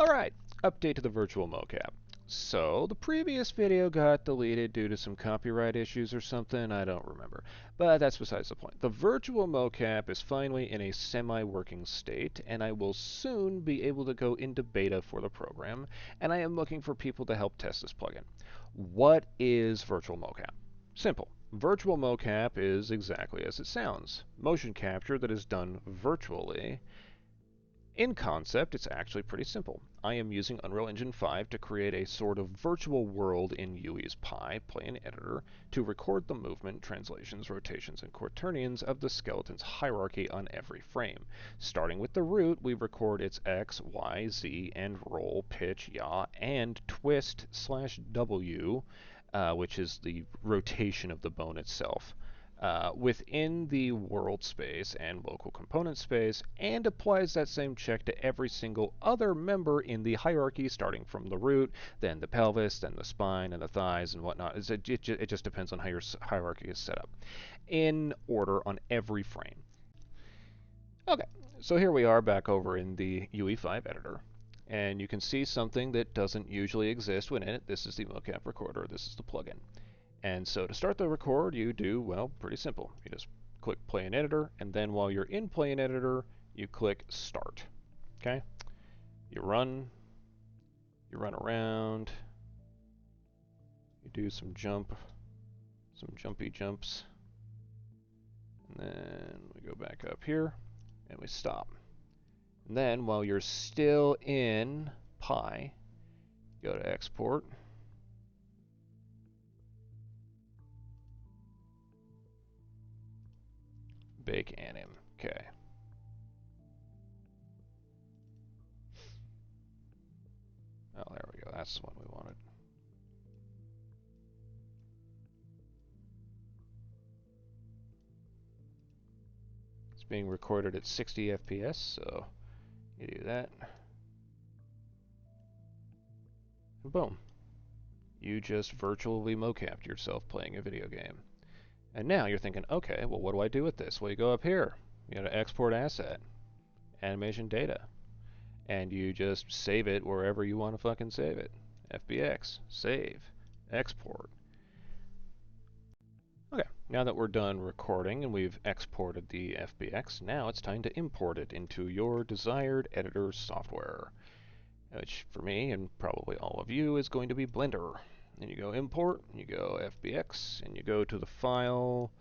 Alright, update to the virtual mocap. So, the previous video got deleted due to some copyright issues or something, I don't remember. But that's besides the point. The virtual mocap is finally in a semi-working state, and I will soon be able to go into beta for the program, and I am looking for people to help test this plugin. What is virtual mocap? Simple. Virtual mocap is exactly as it sounds. Motion capture that is done virtually. In concept, it's actually pretty simple. I am using Unreal Engine 5 to create a sort of virtual world in UE's Pi, plane editor, to record the movement, translations, rotations, and quaternions of the skeleton's hierarchy on every frame. Starting with the root, we record its X, Y, Z, and roll, pitch, yaw, and twist/W, which is the rotation of the bone itself. Within the world space and local component space, and applies that same check to every single other member in the hierarchy, starting from the root, then the pelvis, then the spine, and the thighs, and whatnot. It just depends on how your hierarchy is set up, in order on every frame. Okay, so here we are back over in the UE5 editor, and you can see something that doesn't usually exist within it. This is the mocap recorder, this is the plugin. And so to start the record, you do, well, pretty simple. You just click Play in Editor, and then while you're in Play in Editor, you click Start. Okay? You run around, you do some jumpy jumps, and then we go back up here, and we stop. And then while you're still in Pi, go to Export, Bake Anim. Okay. Oh, there we go. That's the one we wanted. It's being recorded at 60 FPS, so you do that. And boom. You just virtually mocapped yourself playing a video game. And now you're thinking, okay, well, what do I do with this? Well, you go up here. You go to Export Asset, Animation Data, and you just save it wherever you want to fucking save it. FBX, save, export. Okay, now that we're done recording and we've exported the FBX, now it's time to import it into your desired editor software, which for me, and probably all of you, is going to be Blender. And you go Import, you go FBX, and you go to the file.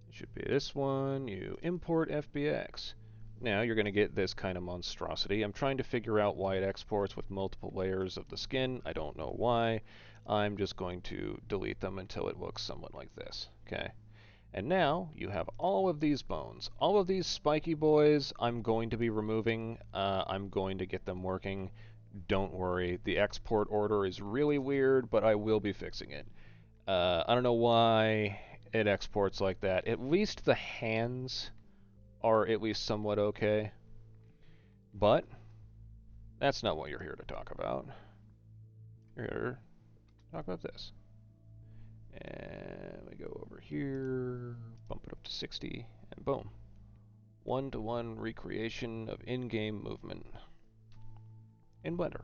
It should be this one. You import FBX. Now you're going to get this kind of monstrosity. I'm trying to figure out why it exports with multiple layers of the skin. I don't know why. I'm just going to delete them until it looks somewhat like this. Okay. And now you have all of these bones. All of these spiky boys I'm going to be removing. I'm going to get them working. Don't worry, the export order is really weird, but I will be fixing it. I don't know why it exports like that. At least the hands are at least somewhat okay. But that's not what you're here to talk about. You're here to talk about this. And we go over here, bump it up to 60, and boom. One-to-one recreation of in-game movement in Blender.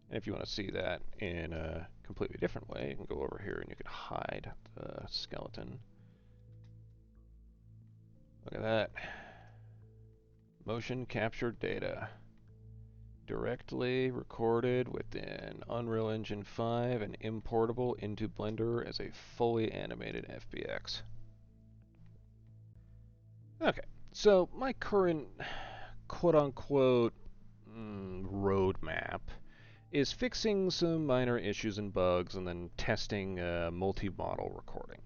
And if you want to see that in a completely different way, you can go over here and you can hide the skeleton. Look at that. Motion captured data. Directly recorded within Unreal Engine 5 and importable into Blender as a fully animated FBX. Okay, so my current quote-unquote roadmap is fixing some minor issues and bugs and then testing multi-model recording.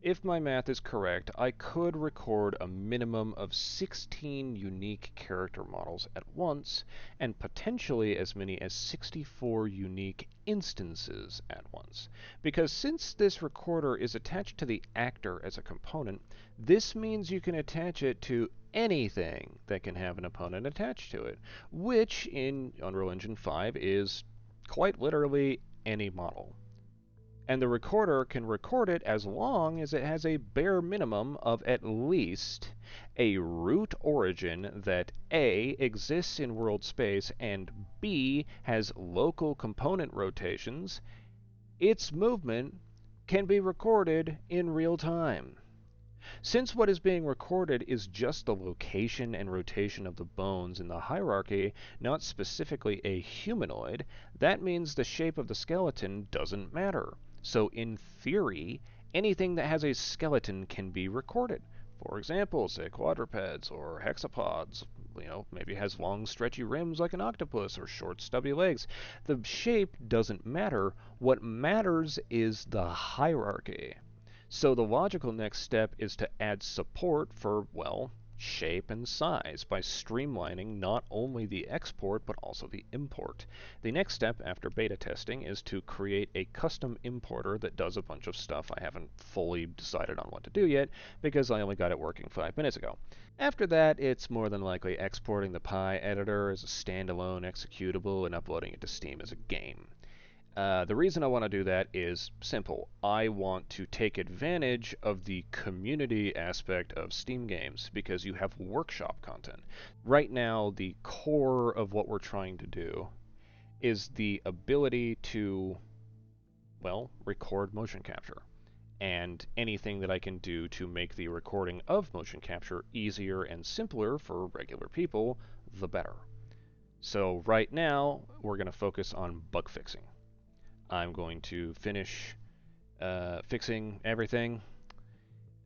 If my math is correct, I could record a minimum of 16 unique character models at once, and potentially as many as 64 unique instances at once. Because since this recorder is attached to the actor as a component, this means you can attach it to anything that can have an opponent attached to it, which in Unreal Engine 5 is quite literally any model. And the recorder can record it as long as it has a bare minimum of at least a root origin that A exists in world space and B has local component rotations, its movement can be recorded in real time. Since what is being recorded is just the location and rotation of the bones in the hierarchy, not specifically a humanoid, that means the shape of the skeleton doesn't matter. So in theory, anything that has a skeleton can be recorded. For example, say quadrupeds or hexapods, maybe has long stretchy rims like an octopus or short stubby legs. The shape doesn't matter. What matters is the hierarchy. So the logical next step is to add support for, well, shape and size by streamlining not only the export but also the import. The next step after beta testing is to create a custom importer that does a bunch of stuff I haven't fully decided on what to do yet because I only got it working 5 minutes ago. After that, it's more than likely exporting the Pi editor as a standalone executable and uploading it to Steam as a game. The reason I want to do that is simple. I want to take advantage of the community aspect of Steam games because you have workshop content. Right now, the core of what we're trying to do is the ability to, well, record motion capture. And anything that I can do to make the recording of motion capture easier and simpler for regular people, the better. So right now, we're going to focus on bug fixing. I'm going to finish fixing everything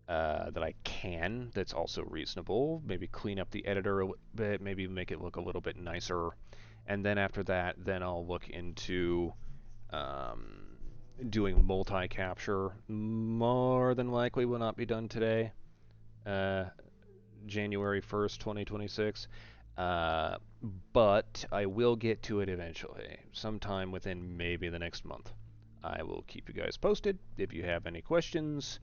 that I can that's also reasonable. Maybe clean up the editor a little bit, maybe make it look a little bit nicer. And then after that, then I'll look into um, doing multi-capture. More than likely will not be done today, uh, January 1st, 2026. Uh, but I will get to it eventually, sometime within maybe the next month. I will keep you guys posted. If you have any questions,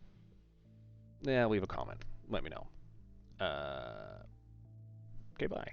leave a comment. Let me know. Okay, bye.